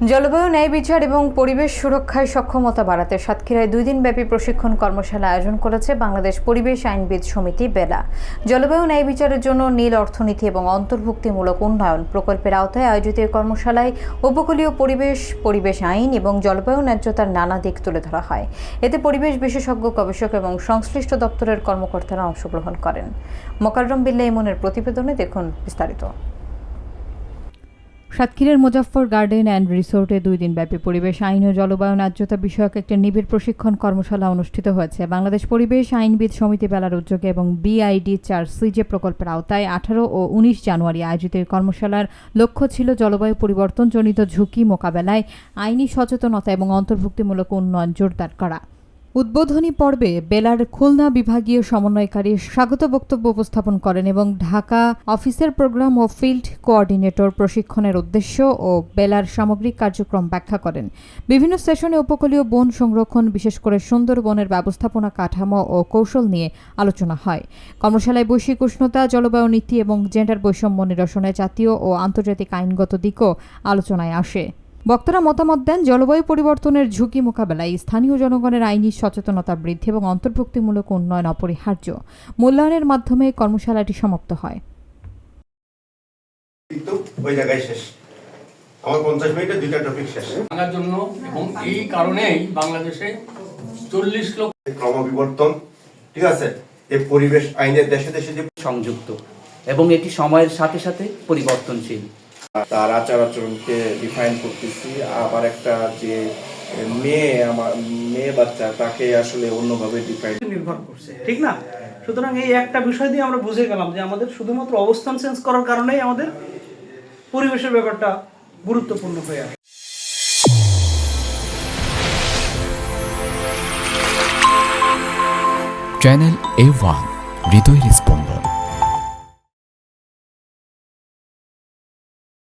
জলবায়ু ন্যায় বিচার এবং পরিবেশ সুরক্ষায় সক্ষমতা বাড়াতে সাতক্ষীরায় 2 দিনব্যাপী প্রশিক্ষণ কর্মশালা আয়োজন করেছে বাংলাদেশ পরিবেশ আইনবিদ সমিতি বেলা। জলবায়ু ন্যায় বিচারের জন্য নীল অর্থনীতি এবং অন্তর্ভুক্তিমূলক উন্নয়ন প্রকল্পের আওতায় আয়োজিত এই কর্মশালায় উপকূলীয় পরিবেশ আইন এবং জলবায়ু ন্যায্যতার নানা দিক তুলে ধরা হয়। এতে পরিবেশ বিশেষজ্ঞ, গবেষক এবং সংশ্লিষ্ট দপ্তরের কর্মকর্তারা অংশগ্রহণ করেন। মোকাররম বিল্লাহ ইমনের প্রতিবেদনে দেখুন বিস্তারিত। সাতক্ষীরার মুজাফফর গার্ডেন অ্যান্ড রিসোর্টে 2 দিনব্যাপী পরিবেশ আইন ও জলবায়ু ন্যায্যতা বিষয়ক একটি নিবিড় প্রশিক্ষণ কর্মশালা অনুষ্ঠিত হয়েছে বাংলাদেশ পরিবেশ আইনবিদ সমিতি বেলার উদ্যোগে এবং BID 4CJ প্রকল্পের আওতায় 18 ও 19 জানুয়ারি আয়োজিত এই কর্মশালার লক্ষ্য ছিল জলবায়ু পরিবর্তনজনিত ঝুঁকি মোকাবেলায় আইনি সচেতনতা এবং অন্তর্ভুক্তিমূলক উন্নয়ন জোরদার করা। উদ্বোধনী পর্বে বেলার খুলনা বিভাগীয় সমন্বয়কারী স্বাগত বক্তব্য উপস্থাপন করেন এবং ঢাকা অফিসের প্রোগ্রাম ও ফিল্ড কোঅর্ডিনেটর প্রশিক্ষণের উদ্দেশ্য ও বেলার সামগ্রিক কার্যক্রম ব্যাখ্যা করেন। বিভিন্ন সেশনে উপকূলীয় বন সংরক্ষণ, বিশেষ করে সুন্দরবনের ব্যবস্থাপনা কাঠামো ও কৌশল নিয়ে আলোচনা হয়। কর্মশালায় বৈশ্বিক উষ্ণতা, জলবায়ু নীতি এবং জেন্ডার বৈষম্য নিরসনে জাতীয় ও আন্তর্জাতিক আইনগত দিকও আলোচনায় আসে। বক্তারা মতামত দেন, জলবায়ু পরিবর্তনের ঝুঁকি মোকাবেলায় স্থানীয় জনগণের আইনি সচেতনতা বৃদ্ধি এবং অন্তর্ভুক্তিমূলক উন্নয়ন অপরিহার্য। মূল্যায়নের মাধ্যমে কর্মশালাটি সমাপ্ত হয়। আমার 50 মিনিটে 2টা টপিক শেষ ভাঙার জন্য এবং এই কারণেই বাংলাদেশে 40 লক্ষ ক্রমবিবর্তন, ঠিক আছে, এই পরিবেশ আইনের দেশে দেশে যে সংযুক্ত এবং এটি সময়ের সাথে সাথে পরিবর্তনশীল। তার আচরণকে ডিফাইন করতেছি। আবার একটা যে মেয়ে বাচ্চা, তাকে আসলে অন্যভাবে ডিফাইন নির্ভর করছে, ঠিক না? সুতরাং এই একটা বিষয় দিয়ে আমরা বুঝে গেলাম যে আমাদের শুধুমাত্র অবস্থান চেঞ্জ করার কারণেই আমাদের পরিবেশের ব্যাপারটা গুরুত্বপূর্ণ হয়ে আসে। চ্যানেল A1 হৃদয়ের স্পন্দন।